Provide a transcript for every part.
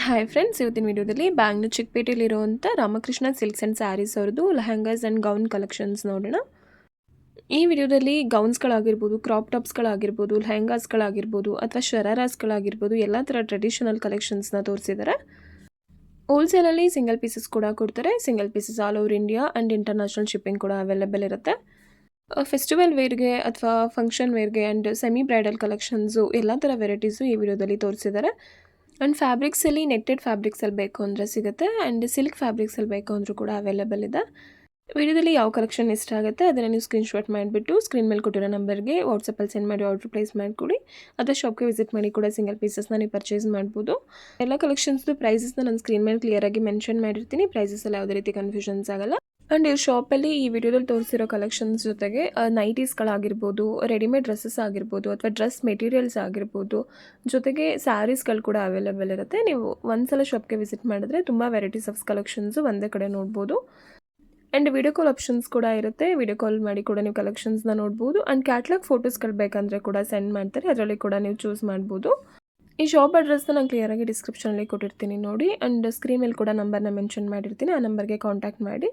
Hi friends, ಇವತ್ತಿನ ವಿಡಿಯೋದಲ್ಲಿ Bangalore ಚಿಕ್ಕಪೇಟೆಯಲ್ಲಿರುವಂಥ Ramakrishna silks and saris ಅವ್ರದ್ದು ಲೆಹಂಗಾಸ್ ಆ್ಯಂಡ್ ಗೌನ್ ಕಲೆಕ್ಷನ್ಸ್ ನೋಡೋಣ. ಈ ವಿಡಿಯೋದಲ್ಲಿ ಗೌನ್ಸ್ಗಳಾಗಿರ್ಬೋದು, ಕ್ರಾಪ್ ಟಾಪ್ಸ್ಗಳಾಗಿರ್ಬೋದು, ಲೆಹಂಗಾಸ್ಗಳಾಗಿರ್ಬೋದು ಅಥವಾ ಶರಾರಾಸ್ಗಳಾಗಿರ್ಬೋದು ಎಲ್ಲ ಥರ ಟ್ರೆಡಿಷನಲ್ ಕಲೆಕ್ಷನ್ಸ್ನ ತೋರಿಸಿದ್ದಾರೆ. ಹೋಲ್ಸೇಲಲ್ಲಿ ಸಿಂಗಲ್ ಪೀಸಸ್ ಕೂಡ ಕೊಡ್ತಾರೆ. Single pieces all over India and international shipping ಕೂಡ ಅವೈಲೇಬಲ್ ಇರುತ್ತೆ. ಫೆಸ್ಟಿವಲ್ ವೇರ್ಗೆ ಅಥವಾ ಫಂಕ್ಷನ್ ವೇರ್ಗೆ ಆ್ಯಂಡ್ ಸೆಮಿ ಬ್ರೈಡಲ್ ಕಲೆಕ್ಷನ್ಸು ಎಲ್ಲ ಥರ ವೆರೈಟೀಸು ಈ ವಿಡಿಯೋದಲ್ಲಿ ತೋರಿಸಿದ್ದಾರೆ. ಆ್ಯಂಡ್ ಫ್ಯಾಬ್ರಿಕ್ಸಲ್ಲಿ ನೆಟ್ಟೆಡ್ ಫ್ಯಾಬ್ರಿಕ್ಸಲ್ಲಿ ಬೇಕು ಅಂದರೆ ಸಿಗುತ್ತೆ. ಆ್ಯಂಡ್ ಸಿಲ್ಕ್ ಫ್ಯಾಬ್ರಿಕ್ಸಲ್ಲಿ ಬೇಕು ಅಂದರೂ ಕೂಡ ಅವೈಲೇಬಲ್ ಇದೆ. ವಿಡಿಯೋದಲ್ಲಿ ಯಾವ ಕಲೆಕ್ಷನ್ ಇಷ್ಟ ಆಗುತ್ತೆ ಅದನ್ನು ನೀವು ಸ್ಕ್ರೀನ್ಶಾಟ್ ಮಾಡಿಬಿಟ್ಟು ಸ್ಕ್ರೀನ್ ಮೇಲೆ ಕೊಟ್ಟಿರೋ ನಂಬರ್ಗೆ ವಾಟ್ಸಪ್ಪಲ್ಲಿ ಸೆಂಡ್ ಮಾಡಿ ಆರ್ಡ್ರ್ ಪ್ಲೇಸ್ ಮಾಡಿಕೊಡಿ. ಅಥವಾ ಶಾಪ್ಗೆ ವಿಸಿಟ್ ಮಾಡಿ ಕೂಡ ಸಿಂಗಲ್ ಪೀಸಸ್ನ ನೀವು ಪರ್ಚೇಸ್ ಮಾಡ್ಬೋದು. ಎಲ್ಲ ಕಲೆಕ್ಷನ್ಸ್ದು ಪ್ರೈಸಸ್ನ ನಾನು ಸ್ಕ್ರೀನ್ ಮೇಲೆ ಕ್ಲಿಯರಾಗಿ ಮೆನ್ಷನ್ ಮಾಡಿರ್ತೀನಿ. ಪ್ರೈಸಸಲ್ಲಿ ಯಾವುದೇ ರೀತಿ ಕನ್ಫ್ಯೂಷನ್ಸ್ ಆಗಲ್ಲ. ಆ್ಯಂಡ್ ಈ ಶಾಪಲ್ಲಿ ಈ ವಿಡಿಯೋದಲ್ಲಿ ತೋರಿಸಿರೋ ಕಲೆಕ್ಷನ್ಸ್ ಜೊತೆಗೆ ನೈಟೀಸ್ಗಳಾಗಿರ್ಬೋದು, ರೆಡಿಮೇಡ್ ಡ್ರೆಸ್ಸಸ್ ಆಗಿರ್ಬೋದು ಅಥವಾ ಡ್ರೆಸ್ ಮೆಟೀರಿಯಲ್ಸ್ ಆಗಿರ್ಬೋದು, ಜೊತೆಗೆ ಸ್ಯಾರೀಸ್ಗಳು ಕೂಡ ಅವೈಲೇಬಲ್ ಇರುತ್ತೆ. ನೀವು ಒಂದ್ಸಲ ಶಾಪ್ಗೆ ವಿಸಿಟ್ ಮಾಡಿದ್ರೆ ತುಂಬ ವೆರೈಟೀಸ್ ಆಫ್ ಕಲೆಕ್ಷನ್ಸು ಒಂದೇ ಕಡೆ ನೋಡ್ಬೋದು. ಆ್ಯಂಡ್ ವಿಡಿಯೋ ಕಾಲ್ ಆಪ್ಷನ್ಸ್ ಕೂಡ ಇರುತ್ತೆ. ವಿಡಿಯೋ ಕಾಲ್ ಮಾಡಿ ಕೂಡ ನೀವು ಕಲೆಕ್ಷನ್ಸ್ನ ನೋಡ್ಬೋದು. ಆ್ಯಂಡ್ ಕ್ಯಾಟ್ಲಾಗ್ ಫೋಟೋಸ್ಗಳು ಬೇಕಂದರೆ ಕೂಡ ಸೆಂಡ್ ಮಾಡ್ತಾರೆ, ಅದರಲ್ಲಿ ಕೂಡ ನೀವು ಚೂಸ್ ಮಾಡ್ಬೋದು. ಈ ಶಾಪ್ ಅಡ್ರೆಸ್ನ ನಾನು ಕ್ಲಿಯರಾಗಿ ಡಿಸ್ಕ್ರಿಪ್ಷನಲ್ಲಿ ಕೊಟ್ಟಿರ್ತೀನಿ ನೋಡಿ. ಆ್ಯಂಡ್ ಸ್ಕ್ರೀನ್ ಮೇಲೆ ಕೂಡ ನಂಬರ್ನ ಮೆನ್ಷನ್ ಮಾಡಿರ್ತೀನಿ. ಆ ನಂಬರ್ಗೆ ಕಾಂಟ್ಯಾಕ್ಟ್ ಮಾಡಿ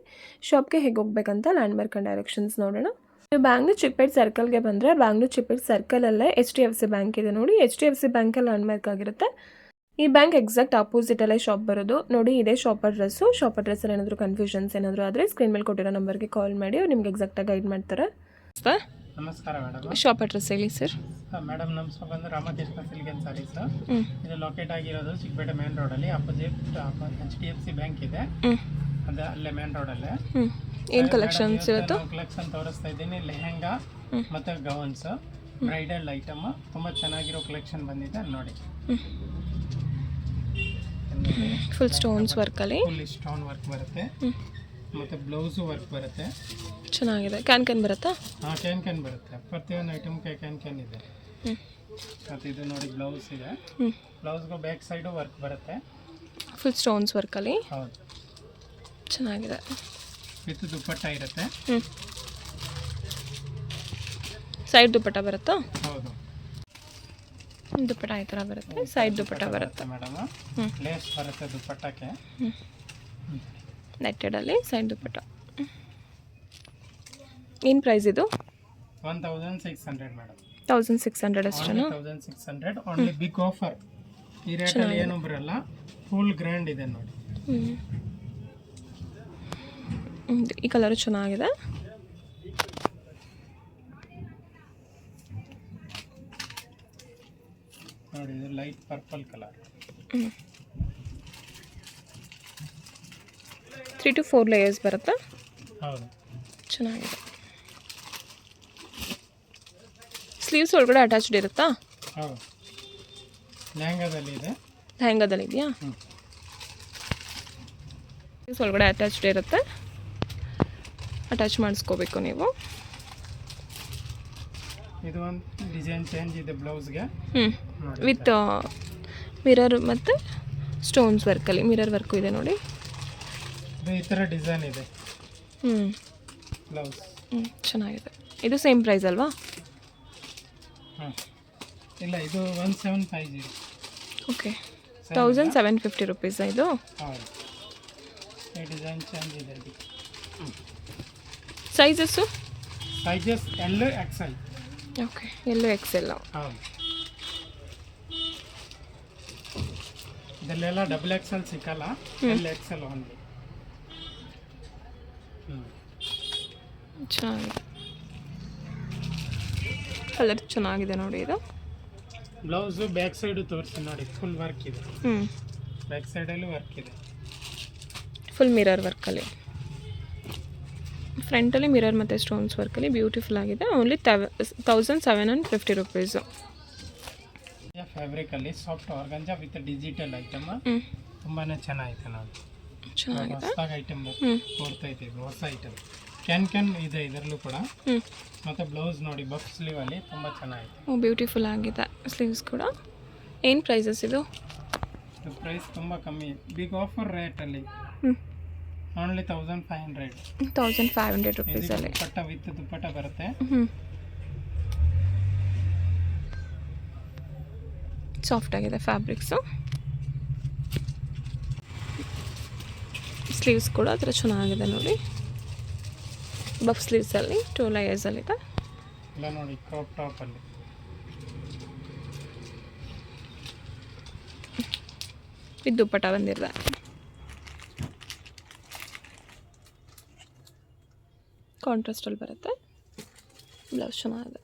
ಶಾಪ್ಗೆ ಹೇಗೆ ಹೋಗಬೇಕಂತ ಲ್ಯಾಂಡ್ ಮಾರ್ಕ್ ಆ್ಯಂಡ್ ಡೈರೆಕ್ಷನ್ಸ್ ನೋಡೋಣ. ನೀವು ಬ್ಯಾಂಗ್ಳೂರು ಚಿಕ್ಕಪೇಟೆ ಸರ್ಕಲ್ಗೆ ಬಂದರೆ ಬ್ಯಾಂಗ್ಳೂರು ಚಿಕ್ಕಪೇಟೆ ಸರ್ಕಲಲ್ಲೇ HDFC ಬ್ಯಾಂಕ್ ಇದೆ ನೋಡಿ. HDFC ಬ್ಯಾಂಕಲ್ಲಿ ಲ್ಯಾಂಡ್ ಮಾರ್ಕ್ ಆಗಿರುತ್ತೆ. ಈ ಬ್ಯಾಂಕ್ ಎಕ್ಸಾಕ್ಟ್ ಆಪೋಸಿಟಲ್ಲೇ ಶಾಪ್ ಬರೋದು ನೋಡಿ. ಇದೇ ಶಾಪ್ ಅಡ್ರೆಸ್ಸು. ಶಾಪ್ ಅಡ್ರೆಸ್ಸಲ್ಲಿ ಏನಾದರೂ ಕನ್ಫ್ಯೂಷನ್ಸ್ ಏನಾದರೂ ಆದರೆ ಸ್ಕ್ರೀನ್ ಮೇಲೆ ಕೊಟ್ಟಿರೋ ನಂಬರ್ಗೆ ಕಾಲ್ ಮಾಡಿ ಅವ್ರು ನಿಮ್ಗೆ ಎಕ್ಸಾಕ್ಟಾಗಿ ಗೈಡ್ ಮಾಡ್ತಾರೆ. ಸರ್ ನಮಸ್ಕಾರ ಮೇಡಮ್. ಶಾಪ್ ಅಡ್ರೆಸ್ ಹೇಳಿ ಸರ್. ಮೇಡಮ್ ನಮ್ಮ ಶಾಪ್ ಬಂದು ರಾಮಕೃಷ್ಣ ಸಿಲ್ಕ್ ಆ್ಯಂಡ್ ಸ್ಯಾರೀಸ್. ಇದು ಲೊಕೇಟ್ ಆಗಿರೋದು ಚಿಕ್ಕಪೇಟೆ ಮೇನ್ ರೋಡಲ್ಲಿ ಅಪೋಸಿಟ್ HDFC ಬ್ಯಾಂಕ್ ಇದೆ. ಅದೇ ಅಲ್ಲೇ ಮೇನ್ ರೋಡಲ್ಲೇ. ಏನು ಕಲೆಕ್ಷನ್ಸ್ ಇವತ್ತು? ಕಲೆಕ್ಷನ್ ತೋರಿಸ್ತಾ ಇದ್ದೀನಿ. ಲೆಹೆಂಗಾ ಮತ್ತು ಗೌನ್ಸ್, ಬ್ರೈಡಲ್ ಐಟಮ್ ತುಂಬ ಚೆನ್ನಾಗಿರೋ ಕಲೆಕ್ಷನ್ ಬಂದಿದೆ ನೋಡಿ. ಫುಲ್ ಸ್ಟೋನ್ಸ್ ವರ್ಕಲ್ಲಿ ಫುಲ್ ಸ್ಟೋನ್ ವರ್ಕ್ ಬರುತ್ತೆ ಮತ್ತು ಬ್ಲೌಸು ವರ್ಕ್ ಬರುತ್ತೆ. ಚೆನ್ನಾಗಿದೆ. ಕ್ಯಾನ್ ಬರುತ್ತಾ? ಹಾಂ, ಕ್ಯಾನ್ ಬರುತ್ತೆ. ಪ್ರತಿಯೊಂದು ಐಟಮ್ಗೆ ಕ್ಯಾನ್ ಇದೆ. ಮತ್ತು ಇದು ನೋಡಿ ಬ್ಲೌಸ್ ಇದೆ. ಬ್ಲೌಸ್ಗೂ ಬ್ಯಾಕ್ ಸೈಡು ವರ್ಕ್ ಬರುತ್ತೆ. ಫುಲ್ ಸ್ಟೋನ್ಸ್ ವರ್ಕಲ್ಲಿ. ಹೌದು, ಚೆನ್ನಾಗಿದೆ. ವಿತ್ ದುಪ್ಪಟ್ಟ ಇರುತ್ತೆ. ಸೈಡ್ ದುಪ್ಪಟ್ಟ ಬರುತ್ತಾ? ಹೌದು, ದುಪ್ಪಟ್ಟ ಈ ಥರ ಬರುತ್ತೆ. ಸೈಡ್ ದುಪ್ಪಟ್ಟ ಬರುತ್ತೆ ಮೇಡಮ್. ಲೇಸ್ ಬರುತ್ತೆ ದುಪ್ಪಟ್ಟಕ್ಕೆ. ನೆಟ್ಟೆಡಲ್ಲಿ ಸೈಡ್ ದುಪ್ಪಟ್ಟ. ಏನು ಪ್ರೈಸ್ ಇದು? 1600 ಮೇಡಮ್. 1600 ಅಷ್ಟೇನಾ? 1600 ಓನ್ಲಿ. Big offer. ಈ ರೇಟಲ್ಲಿ ಏನೂ ಬರಲ್ಲ. ಫುಲ್ ಗ್ರ್ಯಾಂಡ್ ಇದೆ ನೋಡಿ. ಈ ಕಲರು ಚೆನ್ನಾಗಿದೆ. ನೋಡಿ, ಇದು light purple colour. 3 to 4 layers ಬರುತ್ತಾ? ಹೌದು, ಚೆನ್ನಾಗಿದೆ. ಸ್ಲೀವ್ಸ್ ಒಳಗಡೆ ಅಟ್ಯಾಚ್ಡ್ ಇರುತ್ತಾ? ಹೌದು, ಲೆಹಂಗಾದಲ್ಲಿ ಇದೆ. ಲೆಹಂಗಾದಲ್ಲಿ ಇದೆಯಾ? ಸ್ಲೀವ್ಸ್ ಒಳಗಡೆ ಅಟ್ಯಾಚ್ಡ್ ಇರುತ್ತೆ. ಅಟ್ಯಾಚ್ ಮಾಡಿಸ್ಕೋಬೇಕು ನೀವು. ಇದು ಒಂದು ಡಿಸೈನ್ ಚೇಂಜ್ ಇದೆ ಬ್ಲೌಸ್ಗೆ. ವಿತ್ ಮಿರರ್ ಮತ್ತು ಸ್ಟೋನ್ಸ್ ವರ್ಕಲ್ಲಿ ಮಿರರ್ ವರ್ಕು ಇದೆ ನೋಡಿ. ಈ ಥರ ಡಿಸೈನ್ ಇದೆ ಬ್ಲೌಸ್. ಚೆನ್ನಾಗಿದೆ. ಇದು ಸೇಮ್ ಪ್ರೈಸ್ ಅಲ್ವಾ? ಹಾಂ, ಇಲ್ಲ, ಇದು 1750. ಓಕೆ, 1750 ರುಪೀಸ್ ಇದು. ಹೌದು, ಈ ಡಿಸೈನ್ ಚೇಂಜ್ ಇದೆ. Sizes? Sizes L XL. Okay, ಎಲ್ಲೋ XL. ಹೌದು, ಇದಲ್ಲೆಲ್ಲ XXL ಸಿಕ್ಕಲ್ಲ. L XL only. ಚೆನ್ನಾಗಿದೆ. ಕಲರ್ ಚೆನ್ನಾಗಿದೆ ನೋಡಿ. ಇದು ಬ್ಲೌಸು ಬ್ಯಾಕ್ ಸೈಡು ತೋರಿಸಿ ನೋಡಿ. ಫುಲ್ ವರ್ಕ್ ಇದೆ. ಬ್ಯಾಕ್ ಸೈಡಲ್ಲೂ ವರ್ಕ್ ಇದೆ. ಫುಲ್ ಮಿರರ್ ವರ್ಕಲ್ಲಿ. ಫ್ರಂಟಲ್ಲಿ ಮಿರರ್ ಮತ್ತು ಸ್ಟೋನ್ಸ್ ವರ್ಕಲ್ಲಿ ಬ್ಯೂಟಿಫುಲ್ ಆಗಿದೆ. Only 1750 rupees. ಫ್ಯಾಬ್ರಿಕಲ್ಲಿ soft organza with digital item. ತುಂಬಾ ಚೆನ್ನಾಗಿದೆ ನೋಡಿ. ಚೆನ್ನಾಗಿದೆ. ಹೊಸದಾಗಿ ಐಟಮ್ ತೋರ್ತೈತೆ. ಇದು ಹೊಸ ಐಟಮ್. ಕ್ಯಾನ್ ಇದೆ ಇದರಲ್ಲೂ ಕೂಡ. ಮತ್ತು ಬ್ಲೌಸ್ ನೋಡಿ ಬಫ್ ಸ್ಲೀವಲ್ಲಿ ತುಂಬ ಚೆನ್ನಾಗಿದೆ. ಬ್ಯೂಟಿಫುಲ್ ಆಗಿದೆ ಸ್ಲೀವ್ಸ್ ಕೂಡ. ಏನು ಪ್ರೈಸಸ್ ಇದು? ಪ್ರೈಸ್ ತುಂಬ ಕಮ್ಮಿ. ಬಿಗ್ ಆಫರ್ ರೇಟಲ್ಲಿ ಓನ್ಲಿ 1500. 1500 ರುಪೀಸಲ್ಲಿ ದುಪ್ಪಟ್ಟ ವಿತ್ ದುಪ್ಪಟ್ಟ ಬರುತ್ತೆ. ಸಾಫ್ಟ್ ಆಗಿದೆ ಫ್ಯಾಬ್ರಿಕ್ಸು. ಸ್ಲೀವ್ಸ್ ಕೂಡ ಆ ಥರ ಚೆನ್ನಾಗಿದೆ ನೋಡಿ, ಬಫ್ ಸ್ಲೀವ್ಸಲ್ಲಿ 2 ಲೇಯರ್ಸಲ್ಲಿದೆ. ಇಲ್ಲ ನೋಡಿ ಕ್ರಾಪ್ ಟಾಪಲ್ಲಿ ಇದು ದುಪ್ಪಟ್ಟ ಬಂದಿರದೆ. ಕಾಂಟ್ರಾಸ್ಟಲ್ಲಿ ಬರುತ್ತೆ, ಬ್ಲೌಸ್ ಚೆನ್ನಾಗಿದೆ.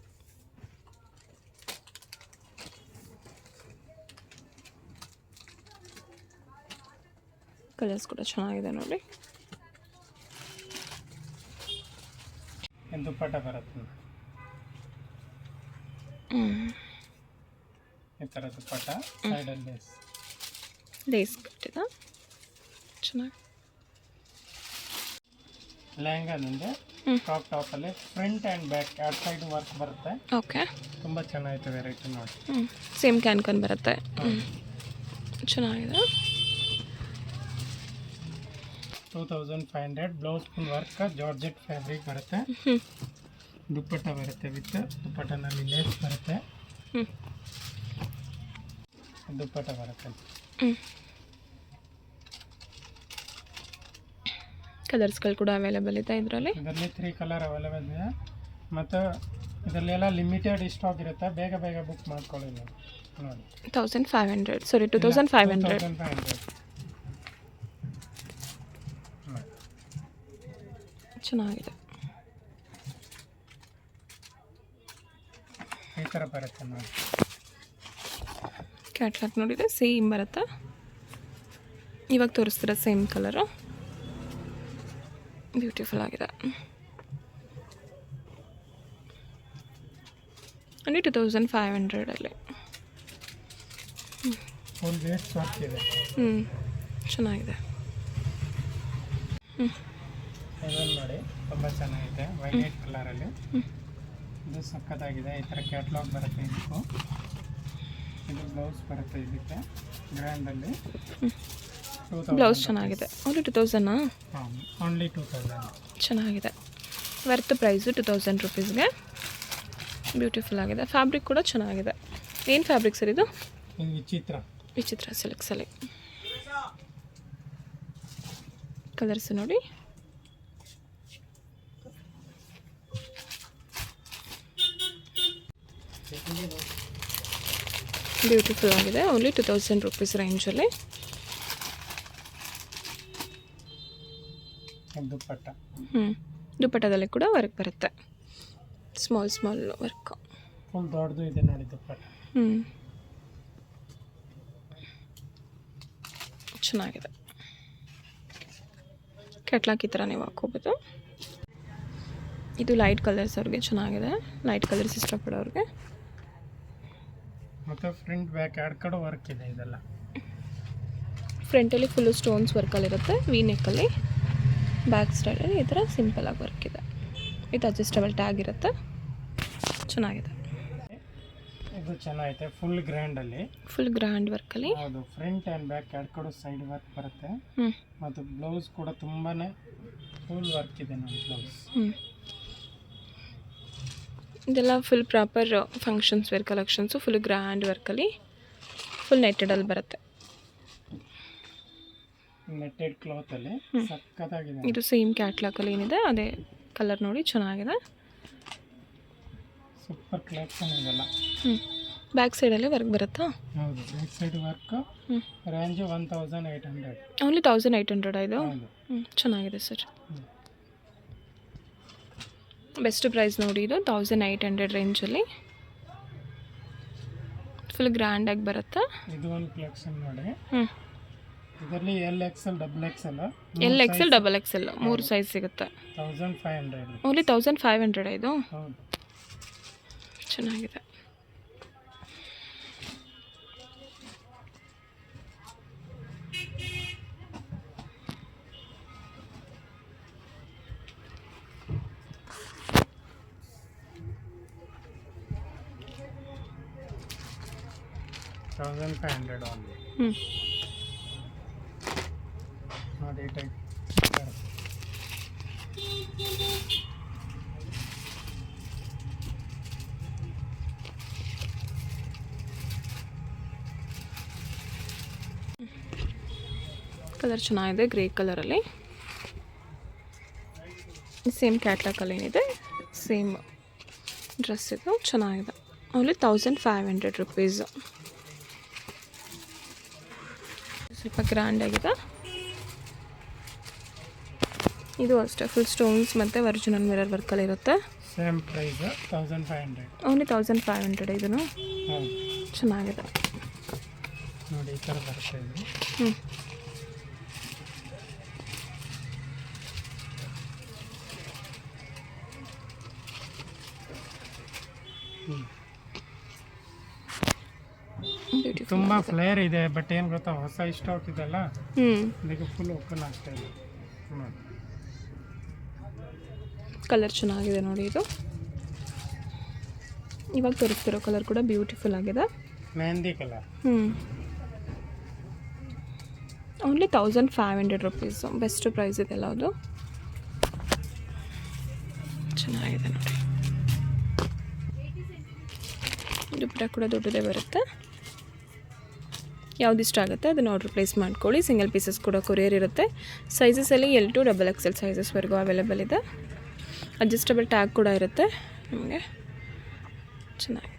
ಕಲರ್ಸ್ ಕೂಡ ಚೆನ್ನಾಗಿದೆ ನೋಡಿ. ದುಪ್ಪಟ್ಟ ಬರುತ್ತೆ ಈ ಥರ ದುಪ್ಪಟ್ಟ, ಸೈಡಲ್ಲಿ ಲೇಸ್ ಕಟ್ಟಿದ ಚೆನ್ನಾಗಿ. ಲೆಹಂಗಾದಿಂದ ಟಾಪ್ ಟಾಪಲ್ಲಿ ಫ್ರಂಟ್ ಆ್ಯಂಡ್ ಬ್ಯಾಕ್ ಎರಡು ಸೈಡ್ ವರ್ಕ್ ಬರುತ್ತೆ. ಓಕೆ, ತುಂಬ ಚೆನ್ನಾಗಿದೆ ವೆರೈಟಿ ನೋಡಿ. ಸೇಮ್ ಕ್ಯಾನ್ ಬರುತ್ತೆ. ಚೆನ್ನಾಗಿದೆ. 2500 blouse full work georgette fabric ಬರುತ್ತೆ. ದುಪ್ಪಟ್ಟ ಬರುತ್ತೆ ವಿತ್ ದುಪ್ಪಟ್ಟನಲ್ಲಿ ಲೇಸ್ ಬರುತ್ತೆ. ದುಪ್ಪಟ್ಟ ಬರುತ್ತೆ. ಕಲರ್ಸ್ಗಳು ಕೂಡ ಅವೈಲೇಬಲ್ ಇದೆ ಇದರಲ್ಲಿ. 3 ಕಲರ್ ಅವೈಲೇಬಲ್ ಇದೆ. ಮತ್ತು ಇದರಲ್ಲೆಲ್ಲ ಲಿಮಿಟೆಡ್ ಸ್ಟಾಕ್ ಇರುತ್ತೆ, ಬೇಗ ಬೇಗ ಬುಕ್ ಮಾಡ್ಕೊಳ್ಳಿ ನೋಡಿ. 1500 ಸಾರಿ 2500. ಚೆನ್ನಾಗಿದೆ. ಈ ಥರ ಬರುತ್ತೆ ನೋಡಿ. ಕ್ಯಾಟ್ಲಾಗ್ ನೋಡಿದರೆ ಸೇಮ್ ಬರುತ್ತೆ. ಇವಾಗ ತೋರಿಸ್ತೀರ ಸೇಮ್ ಕಲರು, ಬ್ಯೂಟಿಫುಲ್ ಆಗಿದೆ. ಅಂದರೆ 2500ಅಲ್ಲಿ ಫುಲ್ ವೇಟ್ ವರ್ಕ್ ಇದೆ. ಚೆನ್ನಾಗಿದೆ. ಇದನ್ನು ನೋಡಿ ತುಂಬ ಚೆನ್ನಾಗಿದೆ, ವೈಲೆಟ್ ಕಲರಲ್ಲಿ. ಇದು ಸಖತ್ತಾಗಿದೆ. ಈ ಥರ ಕ್ಯಾಟ್ಲಾಗ್ ಬರುತ್ತೆ. ಇದು ಬ್ಲೌಸ್ ಬರುತ್ತೆ ಇದಕ್ಕೆ ಗ್ರ್ಯಾಂಡಲ್ಲಿ. ಬ್ಲೌಸ್ ಚೆನ್ನಾಗಿದೆ. ಓನ್ಲಿ 2000? ಓನ್ಲಿ 2000. ಚೆನ್ನಾಗಿದೆ. Worth price 2000 ರುಪೀಸ್ಗೆ. ಬ್ಯೂಟಿಫುಲ್ ಆಗಿದೆ. ಫ್ಯಾಬ್ರಿಕ್ ಕೂಡ ಚೆನ್ನಾಗಿದೆ. ಏನು ಫ್ಯಾಬ್ರಿಕ್ ಸರ್ ಇದು? ವಿಚಿತ್ರ ಸಿಲ್ಕ್ಸಲ್ಲಿ. ಕಲರ್ಸ್ ನೋಡಿ. ಬ್ಯೂಟಿಫುಲ್ ಆಗಿದೆ. ಓನ್ಲಿ 2000 ರುಪೀಸ್ ರೇಂಜಲ್ಲಿ. ದುಪ್ಪಟ್ಟ. ದುಪ್ಪಟ್ಟದಲ್ಲಿ ಕೂಡ ವರ್ಕ್ ಬರುತ್ತೆ, ಸ್ಮಾಲ್ ವರ್ಕ್. ಫುಲ್ ದೊಡ್ಡದು ಇದೆ ನೋಡಿ ದುಪ್ಪಟ್ಟ. ಚೆನ್ನಾಗಿದೆ. ಕೆಟ್ಲಾಕ್ ಈ ಥರ ನೀವು ಹಾಕೋಬೋದು. ಇದು ಲೈಟ್ ಕಲರ್ಸ್ ಅವ್ರಿಗೆ ಚೆನ್ನಾಗಿದೆ, ಲೈಟ್ ಕಲರ್ಸ್ ಇಷ್ಟಪಡೋರಿಗೆ. ಮತ್ತು ಫ್ರಂಟ್ ಬ್ಯಾಕ್ ಎರಡು ಕಡೆ ವರ್ಕ್ ಇದೆ. ಇದೆಲ್ಲ ಫ್ರಂಟಲ್ಲಿ ಫುಲ್ಲು ಸ್ಟೋನ್ಸ್ ವರ್ಕಲ್ಲಿರುತ್ತೆ, ವಿ ನೆಕ್ಕಲ್ಲಿ. ಬ್ಯಾಕ್ ಸೈಡಲ್ಲಿ ಈ ಥರ ಸಿಂಪಲಾಗಿ ವರ್ಕ್ ಇದೆ. ಇದು ಅಡ್ಜಸ್ಟಬಲ್ ಟ್ಯಾಗ್ ಇರುತ್ತೆ, ಚೆನ್ನಾಗಿದೆ. ಇದು ಚೆನ್ನಾಗಿದೆ, ಫುಲ್ ಗ್ರ್ಯಾಂಡಲ್ಲಿ. ಫುಲ್ ಗ್ರ್ಯಾಂಡ್ ವರ್ಕಲ್ಲಿ. ಹೌದು, ಫ್ರಂಟ್ ಆ್ಯಂಡ್ ಬ್ಯಾಕ್ ಎರಡು ಕಡೆ ಸೈಡ್ ವರ್ಕ್ ಬರುತ್ತೆ. ಮತ್ತು ಬ್ಲೌಸ್ ಕೂಡ ತುಂಬಾ ಫುಲ್ ವರ್ಕ್ ಇದೆ ನೋಡಿ ಬ್ಲೌಸ್. ಇದೆಲ್ಲ full proper functions wear collections, full grand ವರ್ಕಲ್ಲಿ, ಫುಲ್ ನೆಟ್ಟೆಡಲ್ಲಿ ಬರುತ್ತೆ. ನೆಟ್ಟೆಡ್ ಕ್ಲಾತಲ್ಲಿ ಸಕ್ಕತ್ತಾಗಿದೆ. ಇದು ಸೇಮ್ ಕ್ಯಾಟ್ಲಾಗಲ್ಲಿ ಏನಿದೆ ಅದೇ ಕಲರ್ ನೋಡಿ, ಚೆನ್ನಾಗಿದೆ. ಸೂಪರ್ ಕಲೆಕ್ಷನ್ ಇದೆಲ್ಲ. ಬ್ಯಾಕ್ ಸೈಡಲ್ಲೇ ವರ್ಕ್ ಬರುತ್ತಾ? ಹೌದು, back side work. Range 1800. Only 1800 ಇದು? ಚೆನ್ನಾಗಿದೆ ಸರ್. ಬೆಸ್ಟ್ ಪ್ರೈಸ್ ನೋಡಿ. ಇದು 1800 ರೇಂಜಲ್ಲಿ ಫುಲ್ ಗ್ರ್ಯಾಂಡಾಗಿ ಬರುತ್ತೆ. ಇದು ಒಂದು ಕಲೆಕ್ಷನ್ ನೋಡಿ. ಇದರಲ್ಲಿ LXL, XXL. LXL, XXL 3 size ಸಿಗುತ್ತೆ. 1500. ಓನ್ಲಿ 1500 ಇದು? ಹೌದು, ಚೆನ್ನಾಗಿದೆ. $1500 only. ಅದೇ ಟೈಪ್. ಕಲರ್ ಚೆನ್ನಾಗಿದೆ, ಗ್ರೇ ಕಲರಲ್ಲಿ. ಸೇಮ್ ಕ್ಯಾಟ್ಲಾಗಲ್ಲಿ ಏನಿದೆ ಸೇಮ್ ಡ್ರೆಸ್ ಇದು ಚೆನ್ನಾಗಿದೆ. Only 1500 rupees. ಸ್ವಲ್ಪ ಗ್ರ್ಯಾಂಡ್ ಆಗಿದೆ. ಇದು ಅಷ್ಟೇ ಫುಲ್ ಸ್ಟೋನ್ಸ್ ಮತ್ತು ಒರಿಜಿನಲ್ ಮಿರರ್ ವರ್ಕಲ್ಲಿ ಇರುತ್ತೆ. Same price 1500. ಓನ್ಲಿ 1500 ಇದನ್ನು. ಹೌದು, ಚೆನ್ನಾಗಿದೆ ನೋಡಿ ಈ ಥರ ಬರ್ತಾ ಇದೆ. ಹ್ಞೂ ಬ್ಯೂಟಿಫುಲ್. ತುಂಬ ಫ್ಲೇರ್ ಇದೆ, ಬಟ್ ಏನು ಗೊತ್ತಾ, ಹೊಸ ಸ್ಟಾಕ್ ಇದೆಲ್ಲ, ಹ್ಞೂ ಇದಕ್ಕೆ ಫುಲ್ ಓಪನ್ ಆಗ್ತಾ ಇದೆ ನೋಡಿ. ಕಲರ್ ಚೆನ್ನಾಗಿದೆ ನೋಡಿ. ಇದು ಇವಾಗ ತೋರಿಸ್ತಿರೋ ಕಲರ್ ಕೂಡ ಬ್ಯೂಟಿಫುಲ್ ಆಗಿದೆ. Mehndi colour. Only 1500 rupees. Best price ಇದೆಲ್ಲ ಅದು. ಚೆನ್ನಾಗಿದೆ ನೋಡಿ. ದುಪ್ಪಟ್ಟ ಕೂಡ ದೊಡ್ಡದೇ ಬರುತ್ತೆ. ಯಾವ್ದು ಇಷ್ಟ ಆಗುತ್ತೆ ಅದನ್ನು ಆರ್ಡ್ರ್ ಪ್ಲೇಸ್ ಮಾಡ್ಕೊಳ್ಳಿ. ಸಿಂಗಲ್ ಪೀಸಸ್ ಕೂಡ ಕೊರಿಯರ್ ಇರುತ್ತೆ. ಸೈಜಸಲ್ಲಿ L to XXL ಸೈಜಸ್ವರೆಗೂ ಅವೈಲೇಬಲ್ ಇದೆ. ಅಡ್ಜಸ್ಟಬಲ್ ಟ್ಯಾಗ್ ಕೂಡ ಇರುತ್ತೆ ನಿಮಗೆ. ಚೆನ್ನಾಗಿ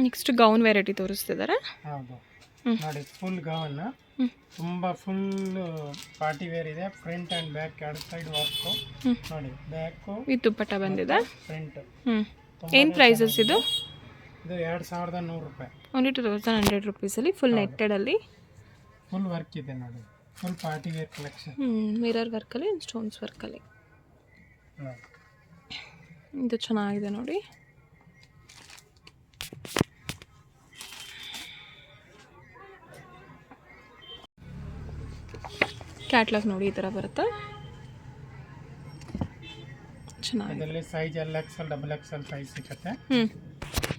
ನೆಕ್ಸ್ಟ್ ಗೌನ್ ವೆರೈಟಿ ತೋರಿಸ್ತಿದ್ದಾರೆ. ಹೌದು ನೋಡಿ, ಫುಲ್ ಗೌನ್ ತುಂಬ ಫುಲ್ ಪಾರ್ಟಿ ವೇರ್ ಇದೆ. ಫ್ರಂಟ್ ಆ್ಯಂಡ್ ಬ್ಯಾಕ್ ಎರಡು ಸೈಡ್ ವರ್ಕು ನೋಡಿ. ಬ್ಯಾಕು ವಿತ್ ದುಪ್ಪಟ್ಟ ಬಂದಿದೆ. ಫ್ರಂಟ್. ಏನು ಪ್ರೈಸಸ್ ಇದು? ಇದು 2100 ರೂಪಾಯಿ. ಓನ್ಲಿ 2100 ರುಪೀಸಲ್ಲಿ ಫುಲ್ ನೆಟ್ಟೆಡಲ್ಲಿ ಫುಲ್ ವರ್ಕ್ ಇದೆ ನೋಡಿ. Full party wear collection. Mirror ವರ್ಕಲ್ಲಿ ಸ್ಟೋನ್ಸ್ ವರ್ಕಲ್ಲಿ ಇದು ಚೆನ್ನಾಗಿದೆ ನೋಡಿ. ಕ್ಯಾಟ್ಲಾಗ್ ನೋಡಿ ಈ ಥರ ಬರುತ್ತೆ. ಚೆನ್ನಾಗಿದೆ. ಇದರಲ್ಲಿ ಸೈಜ್ XL, XXL ಸೈಜ್ ಸಿಗುತ್ತೆ.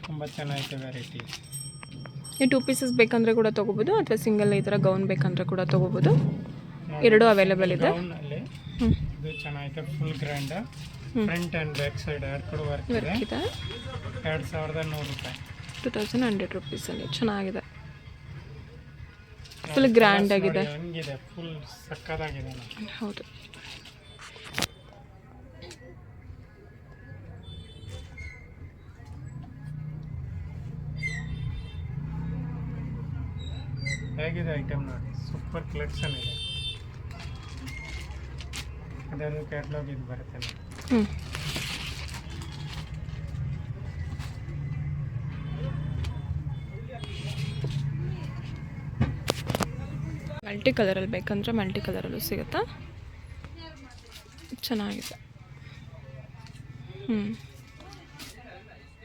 ತುಂಬ ಚೆನ್ನಾಗಿದೆ ವೆರೈಟಿ. ಈ 2 ಪೀಸಸ್ ಬೇಕಂದರೆ ಕೂಡ ತೊಗೋಬೋದು, ಅಥವಾ ಸಿಂಗಲ್ ಈ ಥರ ಗೌನ್ ಬೇಕಂದರೆ ಕೂಡ ತೊಗೋಬೋದು. ಎರಡೂ ಅವೈಲೇಬಲ್ ಇದೆ. ಗೌನಲ್ಲಿ ಇದು ಚೆನ್ನಾಗಿದೆ, full grand. Front and back side ಎರಡು ಕಡೆ ವರ್ಕ್ ಇದೆ. 2100 ರೂಪಾಯಿ. 2100 ರುಪೀಸಲ್ಲಿ ಚೆನ್ನಾಗಿದೆ. ಫುಲ್ ಗ್ರ್ಯಾಂಡ್ ಆಗಿದೆ. ಹಂಗಿದೆ, ಫುಲ್ ಸಕ್ಕತ್ತಾಗಿದೆ. ಹೌದು. ಹೇಗಿದೆ ಐಟಮ್ ನೋಡಿ, ಸೂಪರ್ ಕಲೆಕ್ಷನ್ ಇದೆ. ಅದರಲ್ಲೂ ಕ್ಯಾಟ್ಲಾಗ್ ಇದು ಬರುತ್ತೆ ನೋಡಿ. ಮಲ್ಟಿ ಕಲರಲ್ಲಿ ಬೇಕಂದ್ರೆ ಮಲ್ಟಿ ಕಲರಲ್ಲೂ ಸಿಗುತ್ತಾ. ಚೆನ್ನಾಗಿದೆ.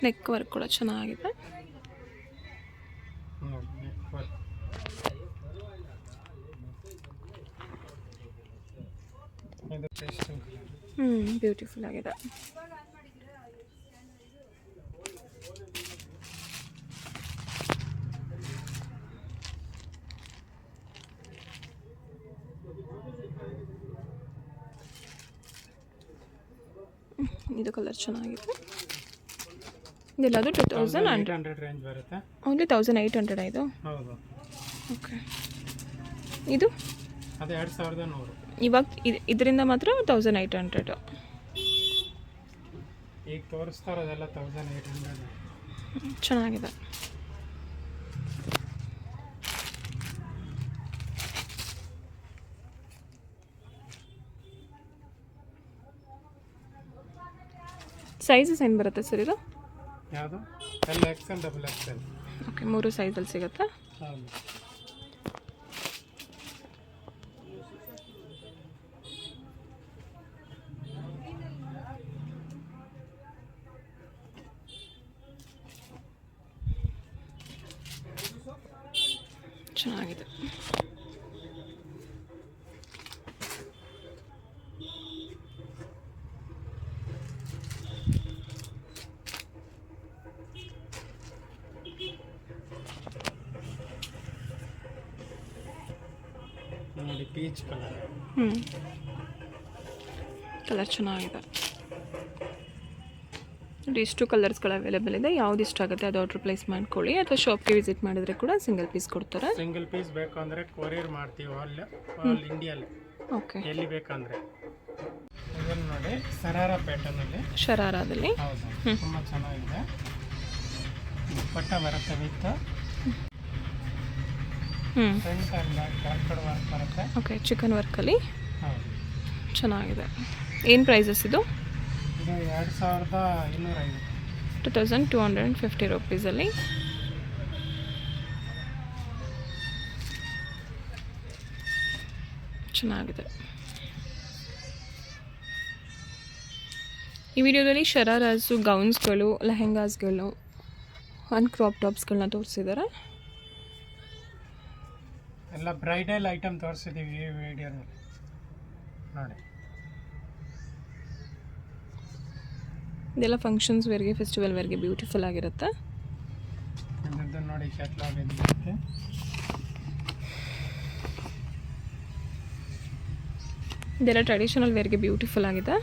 ನೆಕ್ ವರ್ಕ್ ಕೂಡ ಚೆನ್ನಾಗಿದೆ. ಬ್ಯೂಟಿಫುಲ್ ಆಗಿದೆ. ಇದು ಕಲರ್ ಚೆನ್ನಾಗಿದೆ. ಇದೆಲ್ಲದು 2100 ರೇಂಜ್ ಬರುತ್ತೆ. ಓನ್ಲಿ 1800 ಇದು. ಹೌದು. ಓಕೆ. ಇದು ಅದು 2100. ಇವಾಗ ಇದರಿಂದ ಮಾತ್ರ 1800. ಈಗ ತೋರಿಸ್ತಾ ಇರೋದೆಲ್ಲ 1800. ಚೆನ್ನಾಗಿದೆ. ಸೈಜಸ್ ಏನು ಬರುತ್ತೆ ಸರ್ ಇದು? ಯಾವುದು? XL, XXL. ಓಕೆ, 3 ಸೈಜಲ್ಲಿ ಸಿಗುತ್ತಾ? ಹೌದು. ಚೆನ್ನಾಗಿದೆ. ನೋಡಿ, ಪೀಚ್ ಕಲರ್. ಕಲರ್ ಚೆನ್ನಾಗಿದೆ. ಇಷ್ಟು ಕಲರ್ಸ್ಗಳು ಅವೈಲೇಬಲ್ ಇದೆ. ಯಾವ್ದು ಇಷ್ಟ ಆಗುತ್ತೆ ಅದು ಆರ್ಡ್ರ್ ಪ್ಲೇಸ್ ಮಾಡ್ಕೊಳ್ಳಿ, ಅಥವಾ ಶಾಪ್ಗೆ ವಿಸಿಟ್ ಮಾಡಿದ್ರೆ ಕೂಡ ಸಿಂಗಲ್ ಪೀಸ್ ಕೊಡ್ತಾರೆ. ಸಿಂಗಲ್ ಪೀಸ್ ಬೇಕು ಅಂದರೆ ಕೊರಿಯರ್ ಮಾಡ್ತೀವಿ ಆಲ್ ಇಂಡಿಯಲ್ಲಿ, ಓಕೆ. ಎಲ್ಲಿ ಬೇಕಂದರೆ. ಇದನ್ನು ನೋಡಿ ಸರಾರ ಪ್ಯಾಟರ್ನಲ್ಲಿ, ಶರಾರಾದಲ್ಲಿ. ಹೌದು, ತುಂಬ ಚೆನ್ನಾಗಿದೆ. ದುಪ್ಪಟ್ಟ ಬರುತ್ತೆ ವಿತ್ ಫ್ರಂಟ್ ಆ್ಯಂಡ್ ಬ್ಯಾಕ್ ಕಾರ್ಕಡ್ ವರ್ಕ್ ಬರುತ್ತೆ. ಓಕೆ, ಚಿಕನ್ ವರ್ಕಲ್ಲಿ ಹೌದು, ಚೆನ್ನಾಗಿದೆ. ಏನು ಪ್ರೈಸಸ್ ಇದು? ಇದು 2250, 2250 ರುಪೀಸಲ್ಲಿ. ಚೆನ್ನಾಗಿದೆ. ಈ ವಿಡಿಯೋದಲ್ಲಿ ಶರಾರಾಸು, ಗೌನ್ಸ್ಗಳು, ಲೆಹೆಂಗಾಸ್ಗಳು ಆ್ಯಂಡ್ ಕ್ರಾಪ್ ಟಾಪ್ಸ್ಗಳನ್ನ ತೋರಿಸಿದ್ದಾರೆ. ಎಲ್ಲ ಬ್ರೈಡಲ್ ಐಟಮ್ ತೋರಿಸಿದ್ದೀವಿ ಈ ವಿಡಿಯೋದಲ್ಲಿ ನೋಡಿ. ಇದೆಲ್ಲ ಫಂಕ್ಷನ್ಸ್ ವೇರ್ಗೆ, ಫೆಸ್ಟಿವಲ್ ವೇರ್ಗೆ ಬ್ಯೂಟಿಫುಲ್ ಆಗಿರುತ್ತೆ. ಇದ್ರದ್ದು ನೋಡಿ ಕ್ಯಾಟ್ಲಾಗ್ ಇದಕ್ಕೆ. ಇದೆಲ್ಲ ಟ್ರೆಡಿಷನಲ್ ವೇರ್ಗೆ ಬ್ಯೂಟಿಫುಲ್ ಆಗಿದೆ.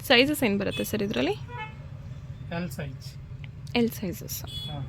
ಸೈಜಸ್ ಏನು ಬರುತ್ತೆ ಸರ್ ಇದರಲ್ಲಿ? L size. L sizes. ಹಾಂ.